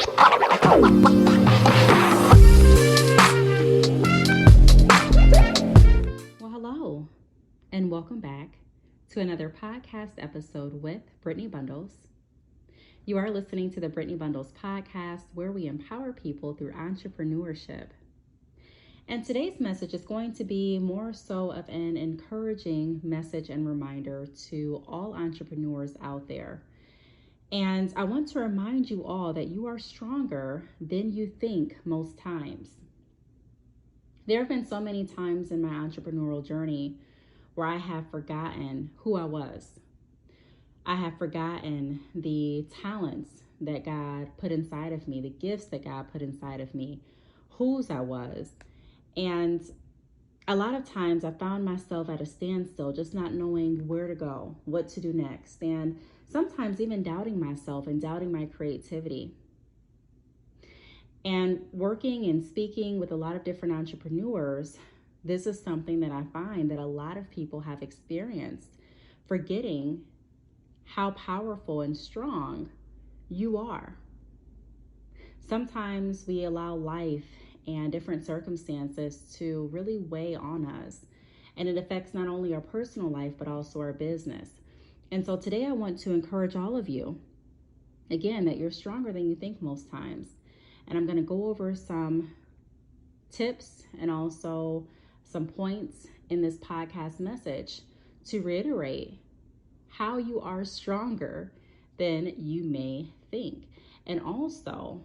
Well, hello, and welcome back to another podcast episode with Brittney Bundles. You are listening to the Brittney Bundles podcast, where we empower people through entrepreneurship. And today's message is going to be more so of an encouraging message and reminder to all entrepreneurs out there. And I want to remind you all that you are stronger than you think most times. There have been so many times in my entrepreneurial journey where I have forgotten who I was. I have forgotten the talents that God put inside of me, the gifts that God put inside of me, whose I was. And a lot of times I found myself at a standstill, just not knowing where to go, what to do next, and sometimes even doubting myself and doubting my creativity. And working and speaking with a lot of different entrepreneurs, this is something that I find that a lot of people have experienced, forgetting how powerful and strong you are. Sometimes we allow life and different circumstances to really weigh on us, and it affects not only our personal life, but also our business. And so today I want to encourage all of you, again, that you're stronger than you think most times. And I'm going to go over some tips and also some points in this podcast message to reiterate how you are stronger than you may think. And also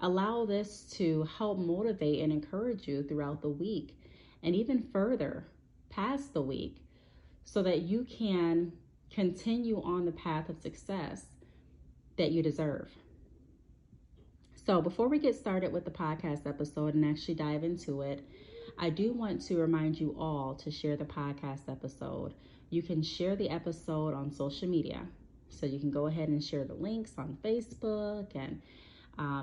allow this to help motivate and encourage you throughout the week and even further past the week, so that you can continue on the path of success that you deserve. So before we get started with the podcast episode and actually dive into it, I do want to remind you all to share the podcast episode. You can share the episode on social media. So you can go ahead and share the links on Facebook, and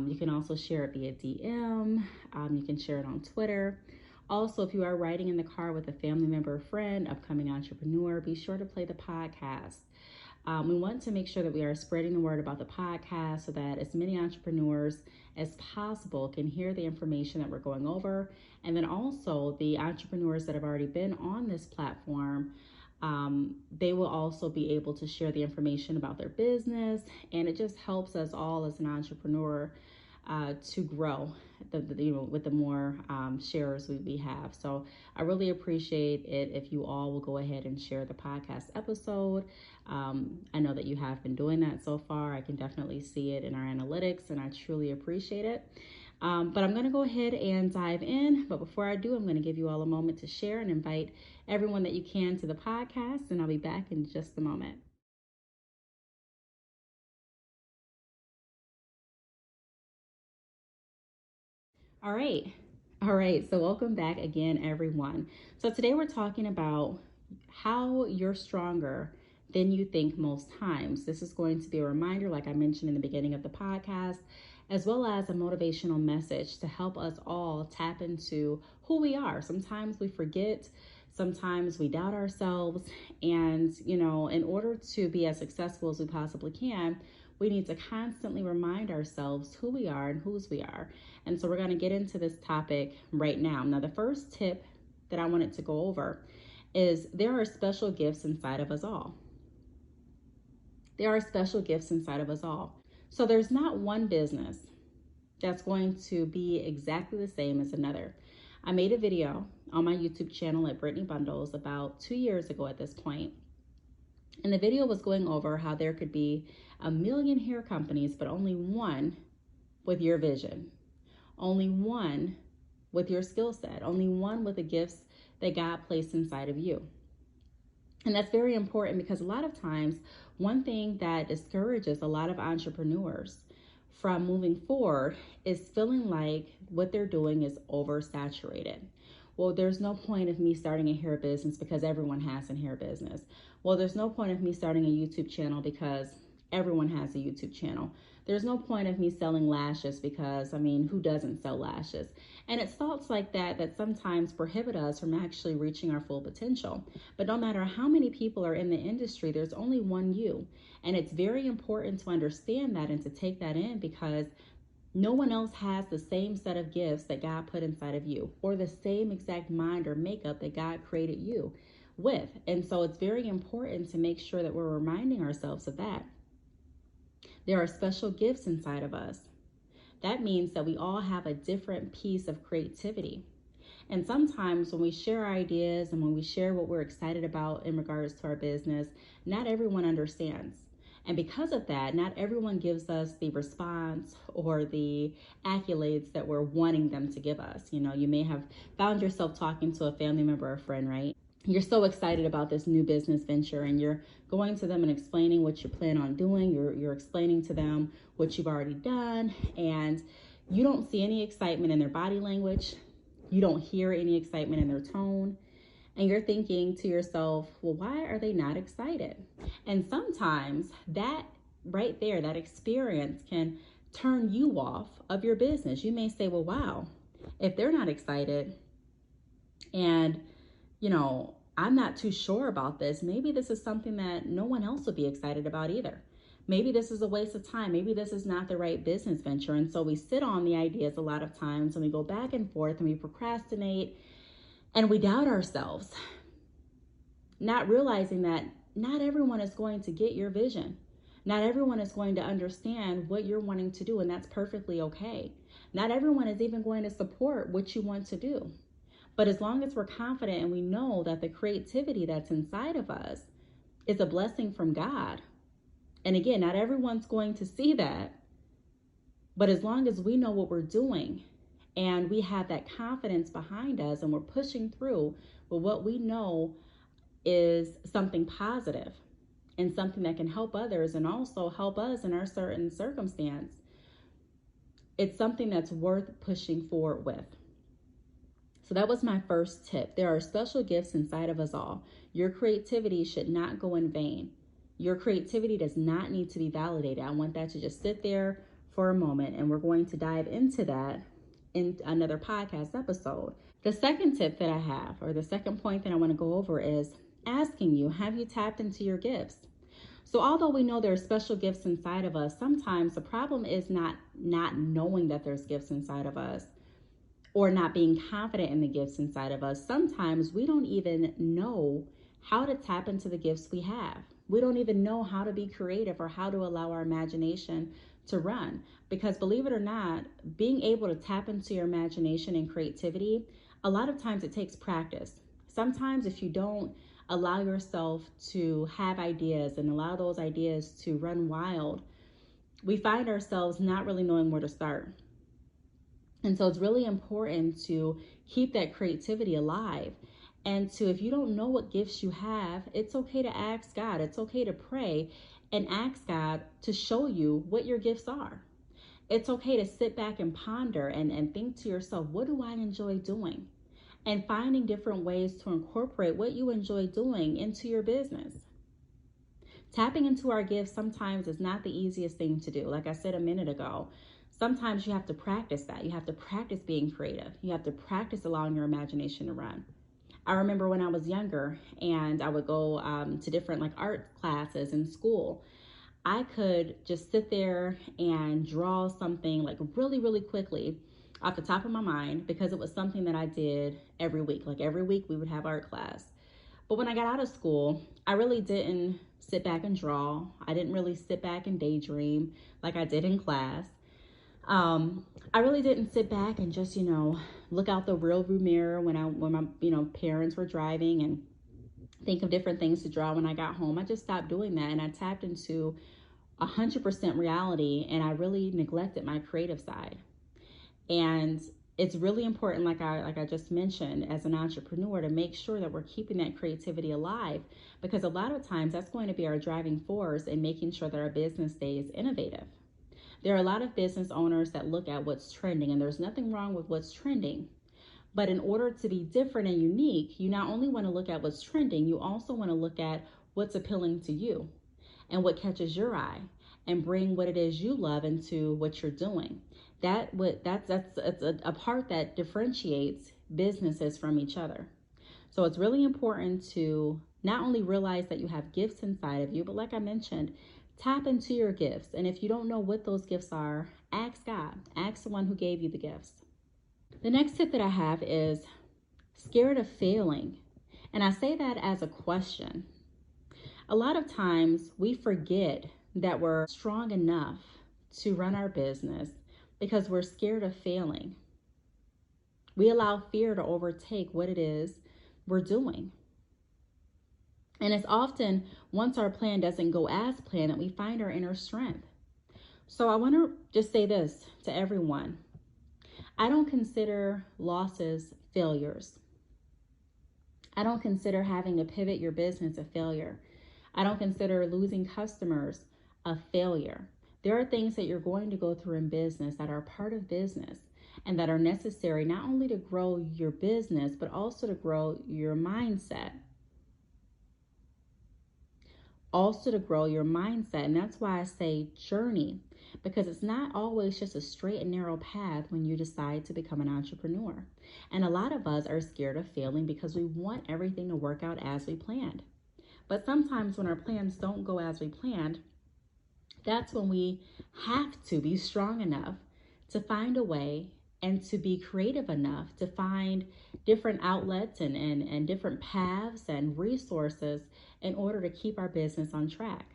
you can also share it via DM. You can share it on Twitter. Also, if you are riding in the car with a family member or friend, upcoming entrepreneur, be sure to play the podcast. We want to make sure that we are spreading the word about the podcast so that as many entrepreneurs as possible can hear the information that we're going over. And then also the entrepreneurs that have already been on this platform, they will also be able to share the information about their business. And it just helps us all as an entrepreneur to grow with the more sharers we have. So I really appreciate it if you all will go ahead and share the podcast episode. I know that you have been doing that so far. I can definitely see it in our analytics, and I truly appreciate it. But I'm going to go ahead and dive in. But before I do, I'm going to give you all a moment to share and invite everyone that you can to the podcast, and I'll be back in just a moment. All right. So welcome back again, everyone. So today we're talking about how you're stronger than you think most times. This is going to be a reminder, like I mentioned in the beginning of the podcast, as well as a motivational message to help us all tap into who we are. Sometimes we forget, sometimes we doubt ourselves, and in order to be as successful as we possibly can, we need to constantly remind ourselves who we are and whose we are. And so we're going to get into this topic right now. Now, the first tip that I wanted to go over is there are special gifts inside of us all. There are special gifts inside of us all. So there's not one business that's going to be exactly the same as another. I made a video on my YouTube channel at Brittney Bundles about 2 years ago at this point. And the video was going over how there could be a million hair companies, but only one with your vision, only one with your skill set, only one with the gifts that God placed inside of you. And that's very important because a lot of times, one thing that discourages a lot of entrepreneurs from moving forward is feeling like what they're doing is oversaturated. Well, there's no point of me starting a hair business because everyone has a hair business. Well, there's no point of me starting a YouTube channel because everyone has a YouTube channel. There's no point of me selling lashes because, who doesn't sell lashes? And it's thoughts like that that sometimes prohibit us from actually reaching our full potential. But no matter how many people are in the industry, there's only one you. And it's very important to understand that and to take that in, because No one else has the same set of gifts that God put inside of you, or the same exact mind or makeup that God created you with. And so it's very important to make sure that we're reminding ourselves of that. There are special gifts inside of us. That means that we all have a different piece of creativity. And sometimes when we share ideas and when we share what we're excited about in regards to our business, not everyone understands. And because of that, not everyone gives us the response or the accolades that we're wanting them to give us. You know, you may have found yourself talking to a family member or friend, right? You're so excited about this new business venture and you're going to them and explaining what you plan on doing. You're explaining to them what you've already done, and you don't see any excitement in their body language. You don't hear any excitement in their tone. And you're thinking to yourself, well, why are they not excited? And sometimes that right there, that experience can turn you off of your business. You may say, well, wow, if they're not excited and, you know, I'm not too sure about this, maybe this is something that no one else will be excited about either. Maybe this is a waste of time. Maybe this is not the right business venture. And so we sit on the ideas a lot of times and we go back and forth and we procrastinate and we doubt ourselves, not realizing that not everyone is going to get your vision. Not everyone is going to understand what you're wanting to do, and that's perfectly okay. Not everyone is even going to support what you want to do. But as long as we're confident and we know that the creativity that's inside of us is a blessing from God, and again, not everyone's going to see that, but as long as we know what we're doing and we have that confidence behind us and we're pushing through with what we know is something positive and something that can help others and also help us in our certain circumstance, it's something that's worth pushing forward with. So that was my first tip. There are special gifts inside of us all. Your creativity should not go in vain. Your creativity does not need to be validated. I want that to just sit there for a moment, and we're going to dive into that in another podcast episode. The second tip that I have, or the second point that I want to go over, is asking you, have you tapped into your gifts? So although we know there are special gifts inside of us, sometimes the problem is not knowing that there's gifts inside of us or not being confident in the gifts inside of us. Sometimes we don't even know how to tap into the gifts we have. We don't even know how to be creative or how to allow our imagination to run. Because believe it or not, being able to tap into your imagination and creativity, a lot of times it takes practice. Sometimes if you don't allow yourself to have ideas and allow those ideas to run wild, we find ourselves not really knowing where to start. And so it's really important to keep that creativity alive. And to, if you don't know what gifts you have, it's okay to ask God. It's okay to pray and ask God to show you what your gifts are. It's okay to sit back and ponder and think to yourself, what do I enjoy doing? And finding different ways to incorporate what you enjoy doing into your business. Tapping into our gifts sometimes is not the easiest thing to do. Like I said a minute ago, sometimes you have to practice that. You have to practice being creative. You have to practice allowing your imagination to run. I remember when I was younger and I would go to different art classes in school, I could just sit there and draw something really, really quickly off the top of my mind because it was something that I did every week. Every week we would have art class. But when I got out of school, I really didn't sit back and draw. I didn't really sit back and daydream like I did in class. I really didn't sit back and just, look out the rearview mirror when my, parents were driving and think of different things to draw when I got home. I just stopped doing that and I tapped into 100% reality, and I really neglected my creative side. And it's really important, like I just mentioned, as an entrepreneur, to make sure that we're keeping that creativity alive, because a lot of times that's going to be our driving force in making sure that our business stays innovative. There are a lot of business owners that look at what's trending, and there's nothing wrong with what's trending. But in order to be different and unique, you not only want to look at what's trending, you also want to look at what's appealing to you and what catches your eye, and bring what it is you love into what you're doing. That's a part that differentiates businesses from each other. So it's really important to not only realize that you have gifts inside of you, but like I mentioned, Tap into your gifts. And if you don't know what those gifts are, ask God. Ask the one who gave you the gifts. The next tip that I have is scared of failing. And I say that as a question. A lot of times we forget that we're strong enough to run our business because we're scared of failing. We allow fear to overtake what it is we're doing. And it's often once our plan doesn't go as planned that we find our inner strength. So I want to just say this to everyone. I don't consider losses failures. I don't consider having to pivot your business a failure. I don't consider losing customers a failure. There are things that you're going to go through in business that are part of business and that are necessary not only to grow your business, but also to grow your mindset. And that's why I say journey, because it's not always just a straight and narrow path when you decide to become an entrepreneur. And a lot of us are scared of failing because we want everything to work out as we planned. But sometimes when our plans don't go as we planned, that's when we have to be strong enough to find a way and to be creative enough to find different outlets and different paths and resources in order to keep our business on track.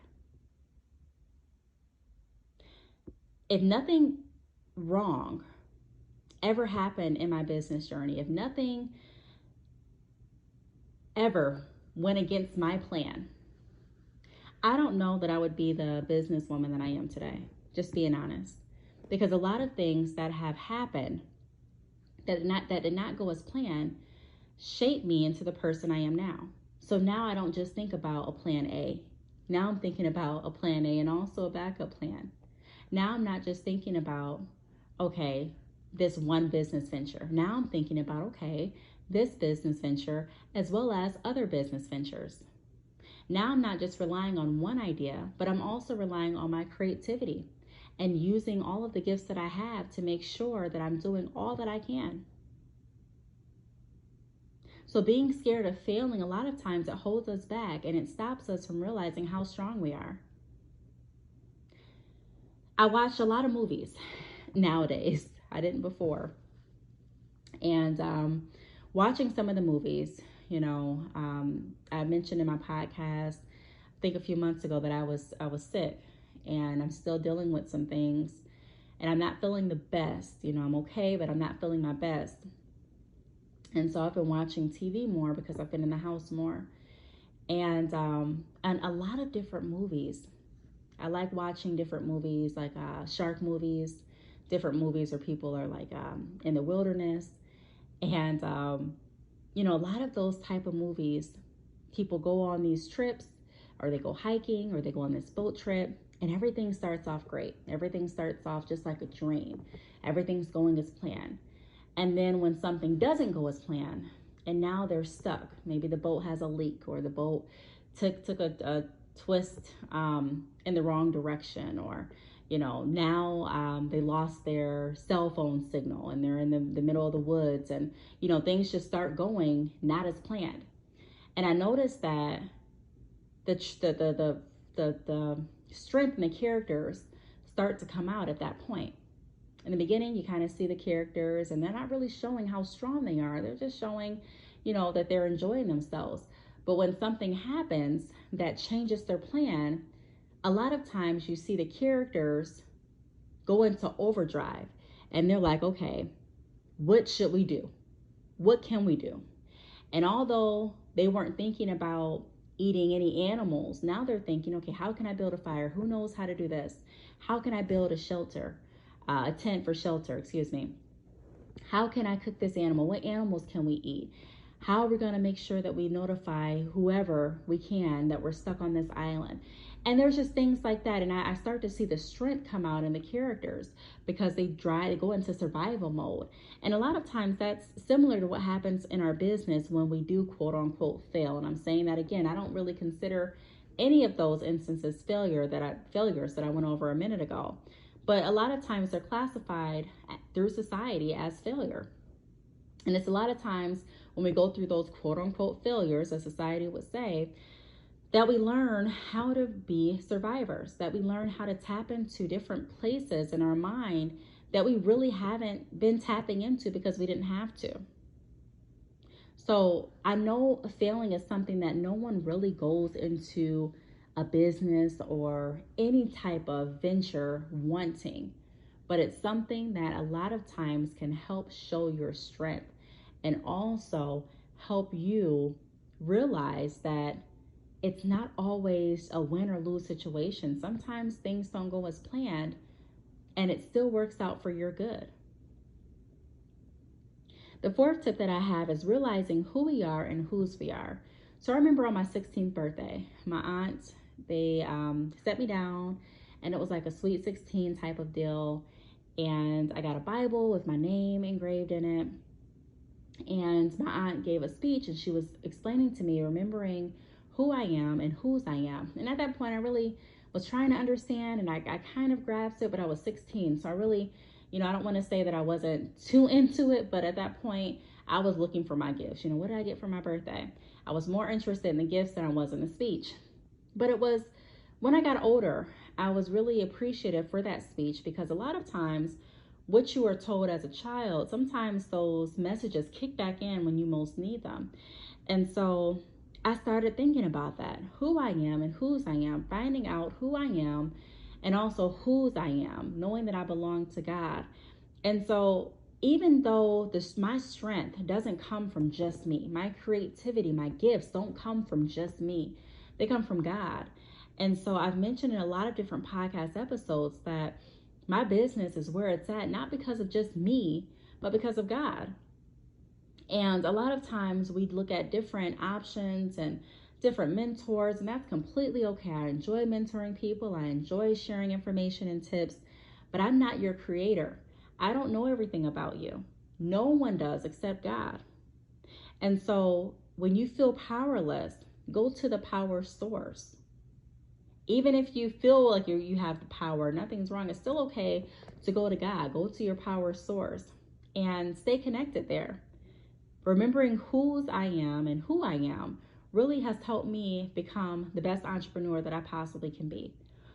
If nothing wrong ever happened in my business journey, if nothing ever went against my plan, I don't know that I would be the businesswoman that I am today, just being honest. Because a lot of things that have happened that did not go as planned shaped me into the person I am now. So now I don't just think about a plan A. Now I'm thinking about a plan A and also a backup plan. Now I'm not just thinking about, okay, this one business venture. Now I'm thinking about, okay, this business venture as well as other business ventures. Now I'm not just relying on one idea, but I'm also relying on my creativity and using all of the gifts that I have to make sure that I'm doing all that I can. So being scared of failing, a lot of times it holds us back and it stops us from realizing how strong we are. I watch a lot of movies nowadays. I didn't before. And watching some of the movies, I mentioned in my podcast, I think a few months ago, that I was sick and I'm still dealing with some things and I'm not feeling the best. I'm okay, but I'm not feeling my best. And so I've been watching TV more because I've been in the house more. And a lot of different movies. I like watching different movies, like shark movies, different movies where people are like in the wilderness. And, a lot of those type of movies, people go on these trips or they go hiking or they go on this boat trip and everything starts off great. Everything starts off just like a dream. Everything's going as planned. And then when something doesn't go as planned and now they're stuck, maybe the boat has a leak or the boat took a twist in the wrong direction, or now they lost their cell phone signal and they're in the middle of the woods, and things just start going not as planned. And I noticed that the strength in the characters start to come out at that point. In the beginning, you kind of see the characters and they're not really showing how strong they are. They're just showing, that they're enjoying themselves. But when something happens that changes their plan, a lot of times you see the characters go into overdrive and they're like, okay, what should we do? What can we do? And although they weren't thinking about eating any animals, now they're thinking, okay, how can I build a fire? Who knows how to do this? How can I build a shelter? A tent for shelter, How can I cook this animal? What animals can we eat? How are we going to make sure that we notify whoever we can that we're stuck on this island? And there's just things like that. And I start to see the strength come out in the characters because they go into survival mode. And a lot of times that's similar to what happens in our business when we do quote unquote fail. And I'm saying that again, I don't really consider any of those instances failures that I went over a minute ago. But a lot of times they're classified through society as failure. And it's a lot of times when we go through those quote unquote failures, as society would say, that we learn how to be survivors, that we learn how to tap into different places in our mind that we really haven't been tapping into because we didn't have to. So I know failing is something that no one really goes into a business or any type of venture wanting, but it's something that a lot of times can help show your strength and also help you realize that it's not always a win or lose situation. Sometimes things don't go as planned and it still works out for your good. The fourth tip that I have is realizing who we are and whose we are. So I remember on my 16th birthday, my aunt, they set me down and it was like a sweet 16 type of deal. And I got a Bible with my name engraved in it. And my aunt gave a speech and she was explaining to me, remembering who I am and whose I am. And at that point, I really was trying to understand and I kind of grasped it, but I was 16. So I really, I don't want to say that I wasn't too into it, but at that point, I was looking for my gifts. What did I get for my birthday? I was more interested in the gifts than I was in the speech. But it was when I got older, I was really appreciative for that speech because a lot of times what you are told as a child, sometimes those messages kick back in when you most need them. And so I started thinking about that, who I am and whose I am, finding out who I am and also whose I am, knowing that I belong to God. And so even though my strength doesn't come from just me, my creativity, my gifts don't come from just me, they come from God. And so I've mentioned in a lot of different podcast episodes that my business is where it's at, not because of just me, but because of God. And a lot of times we look at different options and different mentors, and that's completely okay. I enjoy mentoring people. I enjoy sharing information and tips, but I'm not your creator. I don't know everything about you. No one does except God. And so when you feel powerless, go to the power source. Even if you feel like you have the power, nothing's wrong, it's still okay to go to God. Go to your power source and stay connected there. Remembering whose I am and who I am really has helped me become the best entrepreneur that I possibly can be.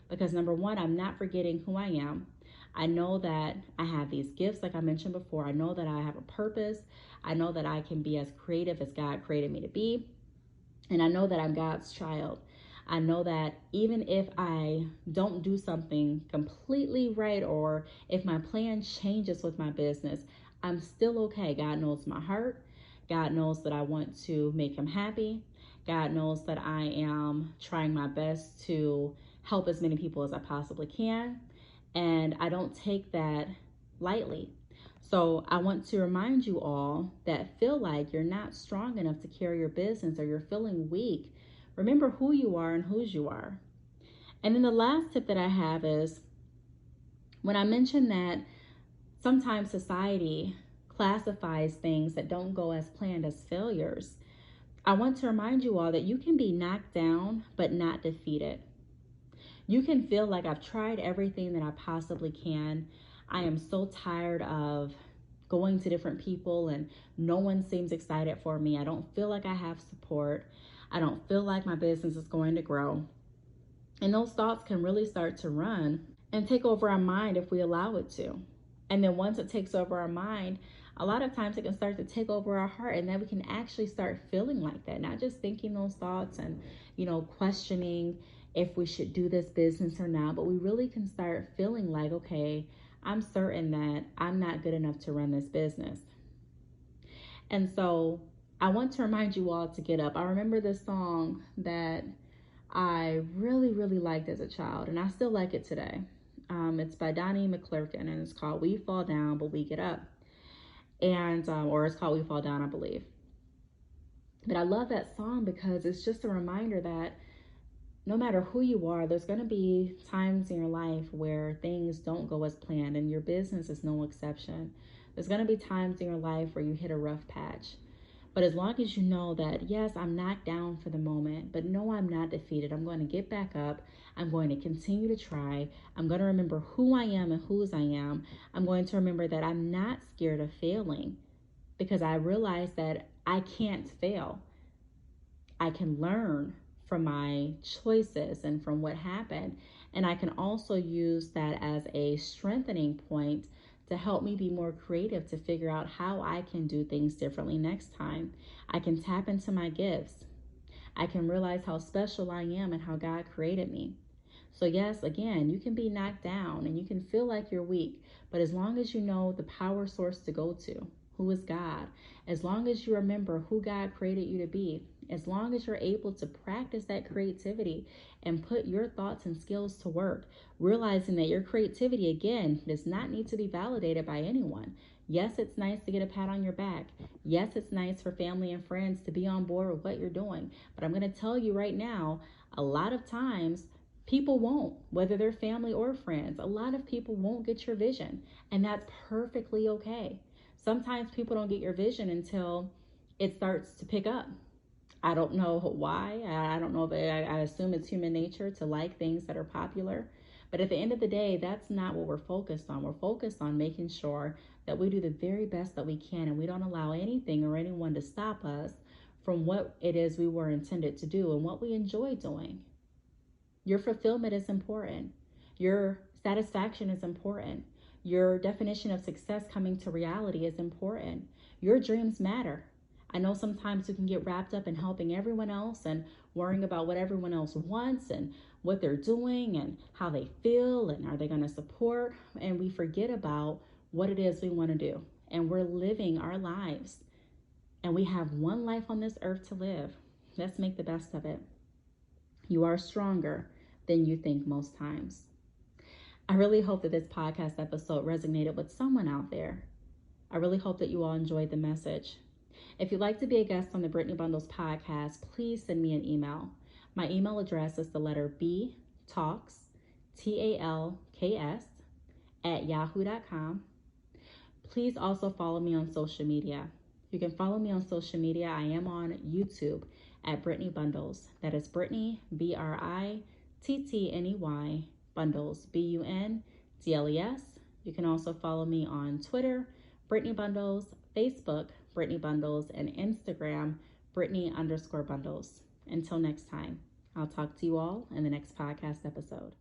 Because number one, I'm not forgetting who I am. I know that I have these gifts, like I mentioned before. I know that I have a purpose. I know that I can be as creative as God created me to be. And I know that I'm God's child. I know that even if I don't do something completely right, or if my plan changes with my business, I'm still okay. God knows my heart. God knows that I want to make him happy. God knows that I am trying my best to help as many people as I possibly can. And I don't take that lightly. So I want to remind you all that feel like you're not strong enough to carry your business or you're feeling weak. Remember who you are and whose you are. And then the last tip that I have is when I mentioned that sometimes society classifies things that don't go as planned as failures, I want to remind you all that you can be knocked down but not defeated. You can feel like I've tried everything that I possibly can. I am so tired of going to different people and no one seems excited for me. I don't feel like I have support. I don't feel like my business is going to grow. And those thoughts can really start to run and take over our mind if we allow it to. And then once it takes over our mind, a lot of times it can start to take over our heart, and then we can actually start feeling like that, not just thinking those thoughts and, questioning if we should do this business or not, but we really can start feeling like, okay, I'm certain that I'm not good enough to run this business. And so I want to remind you all to get up. I remember this song that I really, really liked as a child, and I still like it today. It's by Donnie McClurkin, and it's called We Fall Down, But We Get Up. And, or it's called We Fall Down, I believe. But I love that song because it's just a reminder that no matter who you are, there's going to be times in your life where things don't go as planned, and your business is no exception. There's going to be times in your life where you hit a rough patch. But as long as you know that, yes, I'm knocked down for the moment, but no, I'm not defeated. I'm going to get back up. I'm going to continue to try. I'm going to remember who I am and whose I am. I'm going to remember that I'm not scared of failing because I realize that I can't fail. I can learn from my choices and from what happened. And I can also use that as a strengthening point to help me be more creative, to figure out how I can do things differently next time. I can tap into my gifts. I can realize how special I am and how God created me. So, yes, again, you can be knocked down and you can feel like you're weak, but as long as you know the power source to go to, who is God, as long as you remember who God created you to be, as long as you're able to practice that creativity and put your thoughts and skills to work, realizing that your creativity, again, does not need to be validated by anyone. Yes, it's nice to get a pat on your back. Yes, it's nice for family and friends to be on board with what you're doing. But I'm going to tell you right now, a lot of times, people won't, whether they're family or friends. A lot of people won't get your vision, and that's perfectly okay. Sometimes people don't get your vision until it starts to pick up. I don't know why. I don't know if I assume it's human nature to like things that are popular. But at the end of the day, that's not what we're focused on. We're focused on making sure that we do the very best that we can and we don't allow anything or anyone to stop us from what it is we were intended to do and what we enjoy doing. Your fulfillment is important. Your satisfaction is important. Your definition of success coming to reality is important. Your dreams matter. I know sometimes we can get wrapped up in helping everyone else and worrying about what everyone else wants and what they're doing and how they feel and are they going to support. And we forget about what it is we want to do. And we're living our lives. And we have one life on this earth to live. Let's make the best of it. You are stronger than you think most times. I really hope that this podcast episode resonated with someone out there. I really hope that you all enjoyed the message. If you'd like to be a guest on the Brittney Bundles podcast, please send me an email. My email address is the letter Btalks, TALKS, @yahoo.com. Please also follow me on social media. You can follow me on social media. I am on YouTube at Brittney Bundles. That is Brittney, BRITTNEY, Bundles, BUNDLES. You can also follow me on Twitter, Brittney Bundles, Facebook, Brittney Bundles, and Instagram, Brittney_Bundles. Until next time, I'll talk to you all in the next podcast episode.